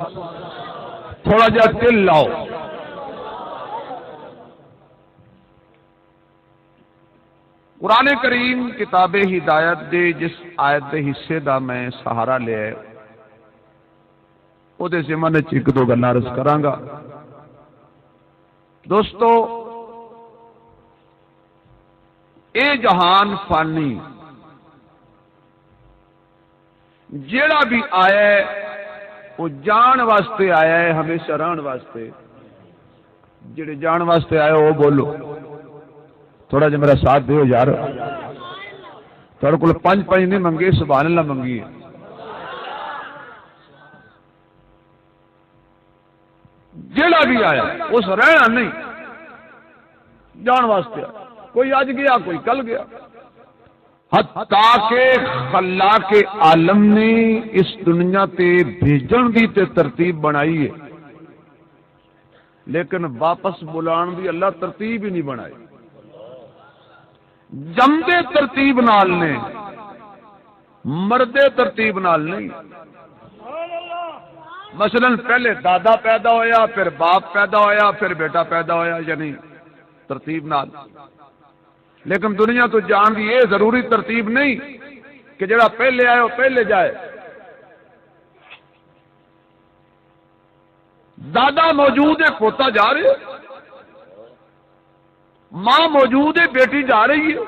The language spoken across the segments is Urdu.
تھوڑا جہا تل لاؤ. قرآن کریم کتاب ہدایت دے جس آیت دے حصے دا میں سہارا لیا ہے وہ دے ضمن وچ ایک دو گلاں عرض کراں گا. دوستو اے جہان فانی جیڑا بھی آیا ہے وہ جان واسطے آیا ہے، ہمیشہ رہن واسطے. جڑے جان واسطے آئے وہ بولو. تھوڑا جا میرا ساتھ دیو یار. تھوڑے کو 5 نہیں منگے، سبحان اللہ منگی ہے. جیڑا بھی آیا اس رہنا نہیں، جان واسطے آیا. کوئی آج گیا کوئی کل گیا. حتیٰ کہ خلاق عالم نے اس دنیا تے بھیجن دی تے ترتیب بنائی ہے، لیکن واپس بلان دی اللہ ترتیب ہی نہیں بنائی. جمدے ترتیب نال نے، مردے ترتیب نال نہیں. مثلا پہلے دادا پیدا ہویا، پھر باپ پیدا ہویا، پھر بیٹا پیدا ہویا، یعنی ترتیب نال. لیکن دنیا تو جان دی یہ ضروری ترتیب نہیں کہ جڑا پہلے آئے وہ پہلے جائے. دادا موجود ہے پوتا جا رہے، ماں موجود ہے بیٹی جا رہی ہے.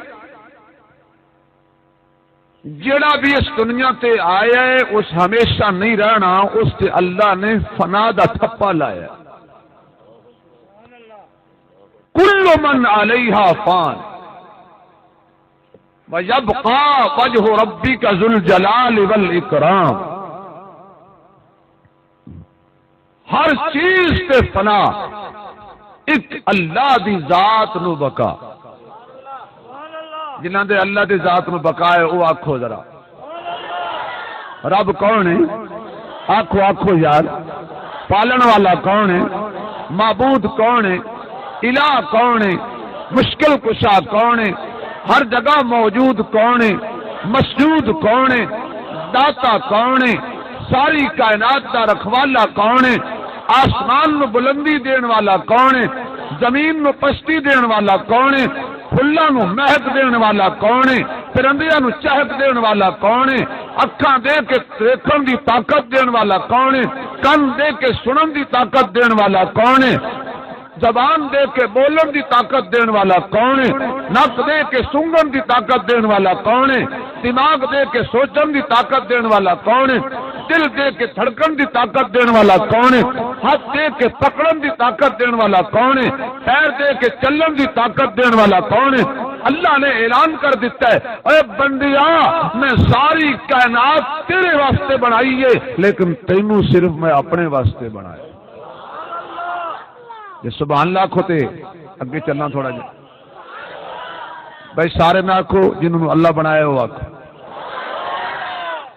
جڑا بھی اس دنیا تے آیا ہے اس ہمیشہ نہیں رہنا، اس تے اللہ نے فنا دا تھپا لایا. کل من علیہا فان وَيَبْقَى وَجْهُ رَبِّكَ ذُو الْجَلَالِ وَالْإِكْرَامِ. ہر چیز تے فنا، ایک اللہ دی ذات نو بقا. جنہاں دے اللہ دی ذات نو بقا ہے وہ آکھو ذرا رب کون ہے؟ آکھو آکھو یار. پالن والا کون ہے؟ معبود کون ہے؟ الہ کون ہے؟ مشکل کشا کون ہے؟ ہر جگہ موجود کون ہے؟ مسجود کون ہے؟ داتا کون ہے؟ ساری کائنات دا رکھوالا کون ہے؟ آسمان نو بلندی دین والا کون ہے؟ زمین نو پستی دین والا کون ہے؟ پھلاں نو مہک دین والا کون ہے؟ پرندیاں نو چہک دین والا کون ہے؟ اکھاں دے کے دیکھن دی طاقت دین والا کون ہے؟ کن دے کے سنن دی طاقت دین والا کون ہے؟ زبان دے کے بولن دی طاقت دین والا کون ہے؟ نک دے کے سنگن دی طاقت دین والا کون ہے؟ دماغ دے کے سوچن دی طاقت دین والا کون ہے؟ دل دے کے دھڑکن دی طاقت دین والا کون ہے؟ ہاتھ دے کے پکڑن دی طاقت دین والا کون ہے؟ پیر دے کے چلن دی طاقت دین والا کون ہے؟ اللہ نے اعلان کر دیتا ہے اے بندیا میں ساری کائنات تیرے واسطے بنائی ہے، لیکن تینوں صرف میں اپنے واسطے بنایا. یہ سبحان اللہ آکھو تے اگے چلنا تھوڑا جا. بھائی سارے میں آکھو جنہوں اللہ بنایا ہو آکھو.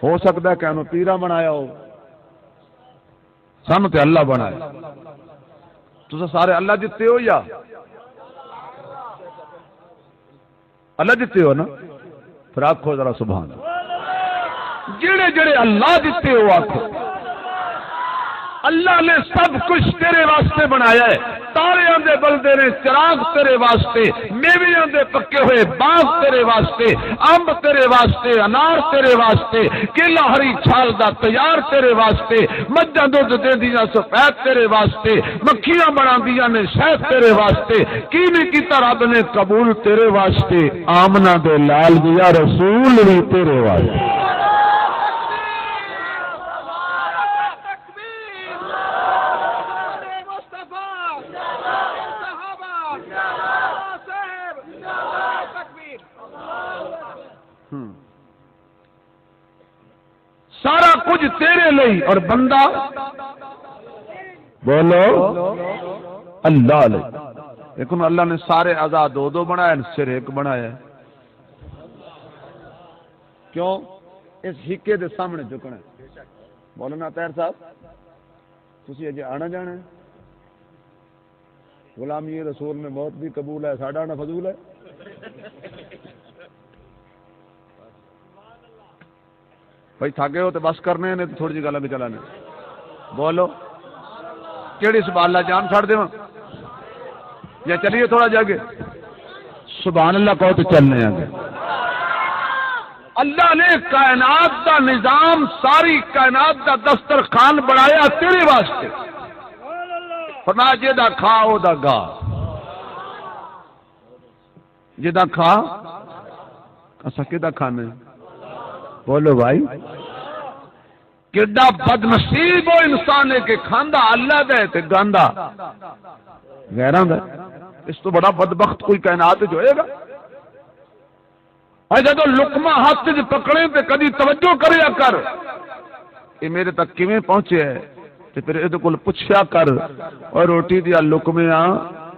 ہو سکتا ہے کہ انہوں پیرا بنایا ہو، سانو تے اللہ بنایا. تو سارے اللہ جتے ہو یا اللہ جتے ہو نا؟ پھر آکھو ذرا سبحان اللہ. جڑے جڑے اللہ جتے ہو آکھو. اللہ نے سب کچھ تیرے واسطے بنایا ہے. تاریاں دے بلدے نے چراغ تیرے واسطے، میویاں دے پکے ہوئے باغ تیرے واسطے، امب تیرے واسطے، انار تیرے واسطے، کیلا ہری چھال دا تیار تیرے واسطے، مجھاں دودھ دیندیاں سفید تیرے واسطے، مکھیاں بناندیاں نے شہد تیرے واسطے. کی نہیں کیتا رب نے قبول تیرے واسطے. آمنہ دے لال دیا رسول بھی تیرے واسطے. سارا کچھ تیرے لئی اور بندہ بولو اللہ لئی. لیکن اللہ نے سارے اعضاء دو دو بنایا، صرف ایک بنایا ہے. کیوں؟ اس ہکے دے سامنے جھکنا ہے. مولانا طاہر صاحب تسی اجے آنا جانا ہے. غلامی رسول میں موت بھی قبول ہے، ساڈا آنا فضول ہے. بھائی تھاگے ہو تو بس کرنے نے تھوڑی جی گل بھی چلانے. بولو کیڑی سبحان اللہ جان چھڑ دے یا چلیے تھوڑا جاگے سبحان اللہ کہو تو چلنے آگے اللہ نے کائنات دا نظام ساری کائنات دا دسترخوان بنایا تیرے واسطے فرمایا جیدا کھا او دا گا جیدا کھا اسا کیدا کھانے بولو بھائی کیڈا بد نصیب ہو انسان ہے کہ کھاندا اللہ دے تے گاندا غیراں دا اس تو بڑا بدبخت کوئی کائنات جو ہوئے گا جب لقمہ ہاتھ چ پکڑے تے کدی توجہ کریا کر یہ میرے تک کیویں پہنچے ہے تے پھر یہ کول پوچھیا کر اور روٹی دیا لقمے آ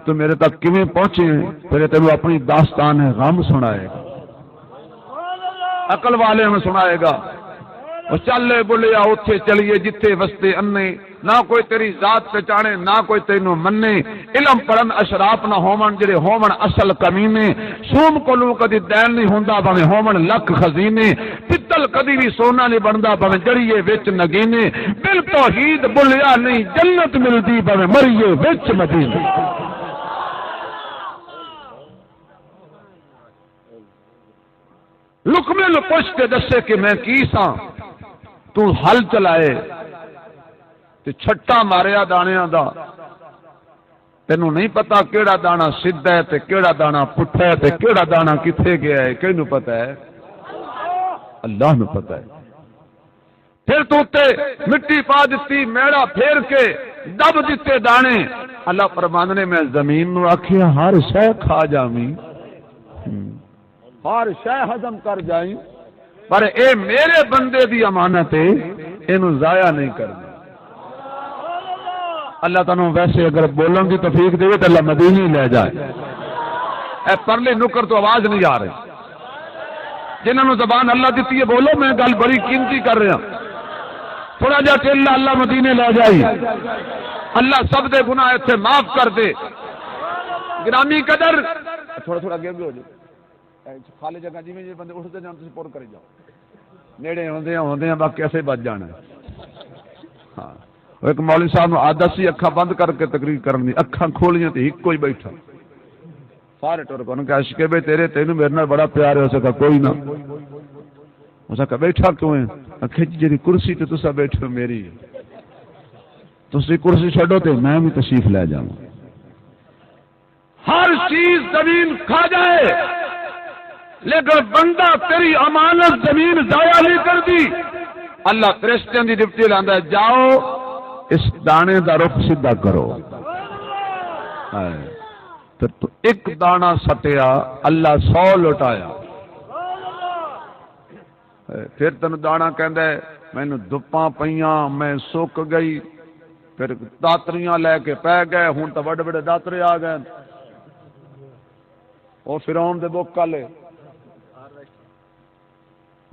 تو میرے تک کیویں پہنچے پھر تینوں اپنی داستان ہے غم سنائے گا عقل والے میں سنائے گا وہ چلے بولیا اتھے چلیے جتھے وستے انے نہ کوئی تیری ذات پہچانے نہ کوئی تینوں منے علم پڑھن اشراف نہ ہومن جڑے ہومن اصل کمینے سوم کولوں کدی دین نہیں ہوندا بھویں ہومن لکھ خزینے پتل کدی بھی سونا نہیں بندا بھویں جڑیے وچ نگینے بل توحید بولیا نہیں جنت ملدی بھویں مریے وچ مدینے لقمے نو پوچھ کے دسے کہ میں کی ساں تو ہل چلائے تے چھٹا ماریا دانیاں دا تینوں نہیں پتا کیڑا دانا سیدھا ہے تے کیڑا دانا پٹھا ہے تے کیڑا دانا کتھے گیا ہے کینوں پتا ہے اللہ نو پتا ہے پھر تو تے مٹی پا دتی میڑا پھیر کے دب دیتے دانے اللہ فرماندے نے میں زمین نو آکھیا ہر شے کھا جاویں ہر شے ہضم کر جائیں پر اے میرے بندے دی امانت ہے اینو ضائع نہیں کرنا اللہ تعالیٰ ویسے اگر بولن کی توفیق دے تو اللہ مدینے لے جائے اے پرلے نکر تو آواز نہیں آ رہی جنہوں نے زبان اللہ دیتی ہے بولو میں گل بڑی قیمتی کر رہا تھوڑا جا ٹیلا اللہ مدینے لے جائے اللہ سب دے گناہ اتنے معاف کر دے گرامی قدر تھوڑا تھوڑا اگے بھی ہو جائے خالی جگہ جی میں بندے اٹھتے جان تسی پور کری جاؤ نیڑے ہوندے ہیں باقی ایسے بچ جانا ہاں ایک مولوی صاحب نے عادت سی اکھاں بند کر کے تقریر کرنی اکھاں کھولیاں تے ایک کوئی بیٹھا سارے ٹر کون کہ عشق بے تیرے تینوں میرے نال بڑا پیار ہے اس کا کوئی نہ اس کا بیٹھا کیوں ہے اکھے جی کرسی تے تسا بیٹھو میری تسی کرسی چھڈو تے میں بھی تشریف لے جاؤں ہر چیز زمین کھا جائے لیکن بندہ تیری امانت زمین ضائع نہیں کر دی اللہ فرشتوں دی ڈپٹی لاندا ہے جاؤ اس دانے دا رخ سیدھا کرو تو ایک دانہ سٹیا اللہ 100 لٹایا پھر تینوں دانا کہندا ہے مینوں دھپاں پیاں میں سک گئی پھر داتریاں لے کے پہ گئے ہن تو بڑے بڑے داترے آ گئے وہ فرعون دے بک والے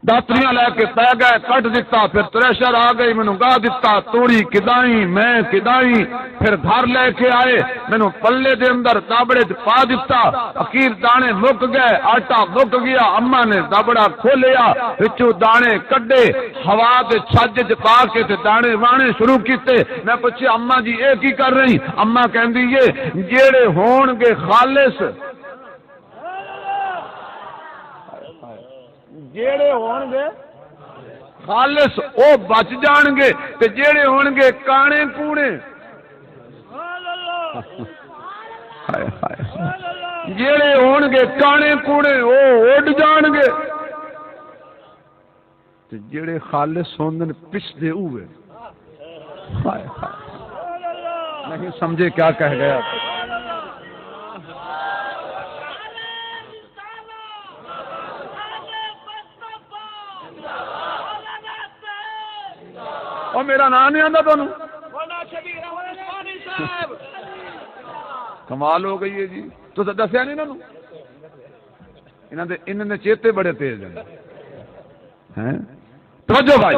داتریاں لے کے پہ گئے کٹ دیتا پھر تریشر آ گئی مینوں گاہ دیتا توڑی کدائی میں کدائی پھر گھر لے کے آئے مینوں پلے دے اندر دابڑے پا دیتا اخیر دانے مک گئے آٹا مک گیا اما نے دابڑا کھولیا وچوں دانے کڈے ہوا دے چھج وچ پا کے تے دانے وانے شروع کیتے میں پوچھیا اما جی اے کی کر رہی اما کہندی اے جیڑے ہون گے خالص جیڑے ہون گے خالص او بچ جان گے تے جیڑے ہون گے کانے کوڑے جیڑے ہون گے کانے کوڑے او اڈ جان گے تے جیڑے خالص ہوندن پچھدے ہوئے نہیں سمجھے کیا کہہ گیا اور میرا نام نہیں آتا تمہیں کمال ہو گئی ہے جی تو دسیا نہیں انہوں نے چیتے بڑے تیز ہیں توجہ بھائی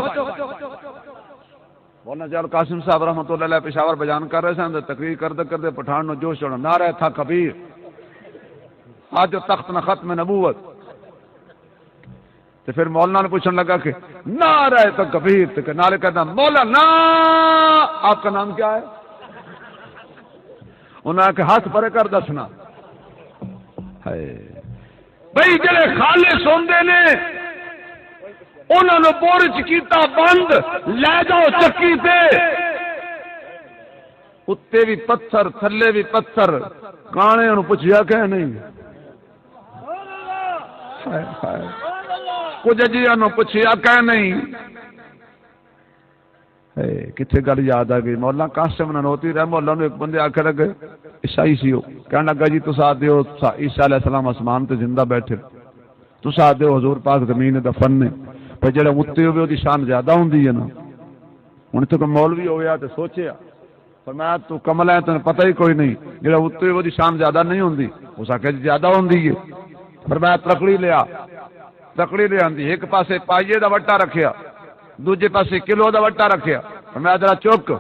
مولانا جلال قاسم صاحب رحمۃ اللہ علیہ پشاور بیان کر رہے تھے تقریر کرتے کرتے پٹھان نو جوش چڑھا نعرہ تھا کبیر آج جو تخت نہ ختم نبوت تو پھر مولانا نے پوچھنے لگا کہ نعرہ تکبیر، تو نعرے کہنا مولانا آپ کا نام کیا ہے؟ انہوں نے کہا ہاتھ پرے کر دسنا بھائی جڑے خالص ہوندے نے انہوں نے بورچ کیتا بند، لے جاؤ چکی تے، اتنے بھی پتھر تھلے بھی پتھر، کانے انہوں پوچھیا کہ نہیں، کچھ جی انہوں پوچھیا کہ نہیں، کتنے گل یاد آ گئی، مولانا قاسم نانوتوی رحمہ اللہ نے ایک بندے آکھے لگے عیسائی سی ہو، کہنے لگا جی تسا آدھے ہو عیسیٰ علیہ السلام آسمان تے زندہ بیٹھے، تسا آدھے ہو حضور پاک زمین دفن نے، پر جڑے اتنے ہوئے وہ شان زیادہ ہوندی ہے نا، ہن تو کوئی مولوی ہو گیا تو سوچیا، فرمایا تو کمل ہے تمہیں پتہ ہی کوئی نہیں، جڑے اتنے ہوئے شان زیادہ نہیں ہوندی، اس آکھے زیادہ ہوندی ہے، فرمایا تکڑی لیا، تکڑی لے آندی، ایک پاسے پائیے دا وٹا رکھیا، دوجے پاسے کلو دا وٹا رکھیا، فرمایا ذرا چک،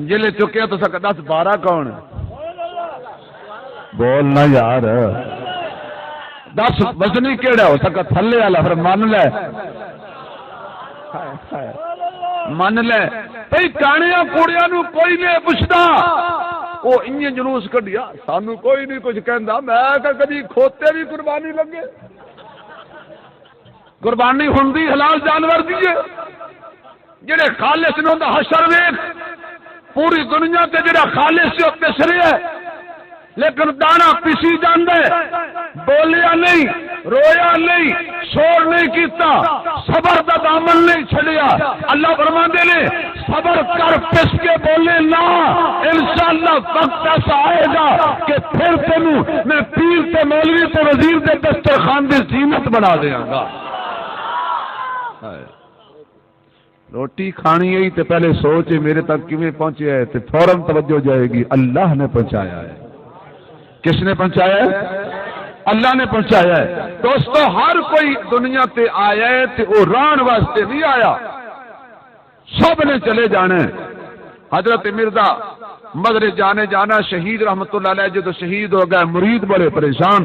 جلے چکیا تو سکا 10-12 کون ہے؟ بولنا یار، 10 وزنی کیڑا ہو سکا تھلے والا، پھر من لے من لے بھائی کانیاں کوڑیاں نو کوئی نہیں پوچھتا، وہ انہیں جلوس کڈیا سانو کوئی نہیں کچھ کہندا، میں کہ کبھی کھوتے بھی قربانی لگے، قربانی ہوندی حلال جانور دیے، جڑے خالص نے اوندا حشر ویکھ، پوری دنیا تے جڑا خالص سے پس رہا ہے لیکن دانا پسی جاندا ہے، بولیا نہیں، رویا نہیں، شور نہیں کیتا، صبر دا دامن نہیں چھڑیا، اللہ فرماندے نے صبر کر پس کے بولے نا، انشاءاللہ وقت ایسا آئے گا کہ پھر تینوں میں پیر تے مولوی تے وزیر دے دسترخوان دی زینت بنا دیاں گا۔ روٹی کھانی ہے تو پہلے سوچے میرے تک کیویں پہنچیا ہے، تو فوراً توجہ جائے گی اللہ نے پہنچایا ہے۔ کس نے پہنچایا ہے؟ اللہ نے پہنچایا ہے۔ دوستو ہر کوئی دنیا تے آیا ہے تے وہ ران واسطے نہیں آیا، سب نے چلے جانا ہے۔ حضرت مرزا مدر جانے جانا شہید رحمت اللہ علیہ جدو شہید ہو گئے، مرید بڑے پریشان،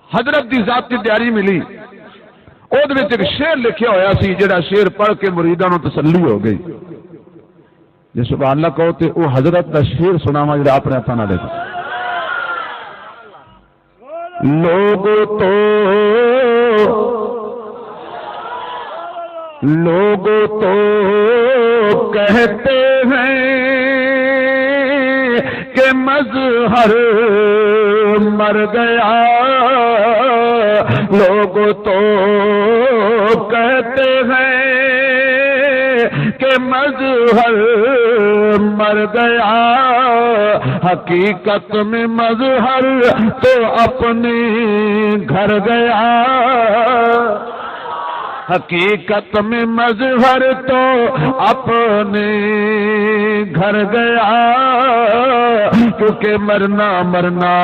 حضرت دی ذاتی ڈیاری ملی، ایک شعر لکھیا ہوا سی، جڑا شعر پڑھ کے مریداں نو تسلی ہو گئی، جی سبحان اللہ کہو تے او حضرت دا شعر سناواں جڑا اپنے ہاتھاں نال لکھا۔ لوگ تو کہتے ہیں کہ مظہر مر گیا، لوگ تو کہتے ہیں کہ مظہر مر گیا، حقیقت میں مظہر تو اپنے گھر گیا، حقیقت میں مظہر تو اپنے گھر گیا، کیونکہ مرنا مرنا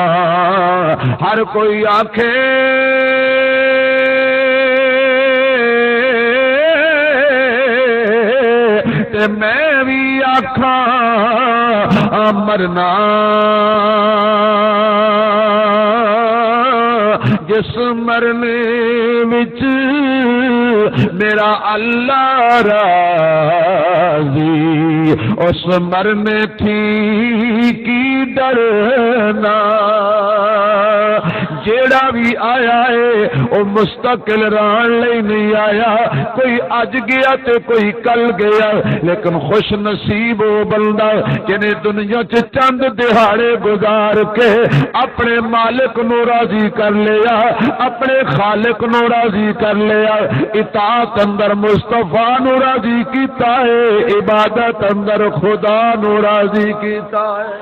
ہر کوئی آنکھیں تے میں بھی آکھاں مرنا، جس مرنے وچ میرا اللہ راضی، اس مرنے تھی کی ڈرنا، جیڑا بھی آیا ہے وہ مستقل رہن لئی نہیں آیا، کوئی اج گیا تے کوئی کل گیا، لیکن خوش نصیب وہ بندہ جنہیں دنیا چ چند دہاڑے گزار کے اپنے مالک نو راضی کر لیا، اپنے خالق نو راضی کر لیا، اطاعت اندر مصطفیٰ نو راضی کیتا ہے، عبادت اندر خدا نو راضی کیتا ہے۔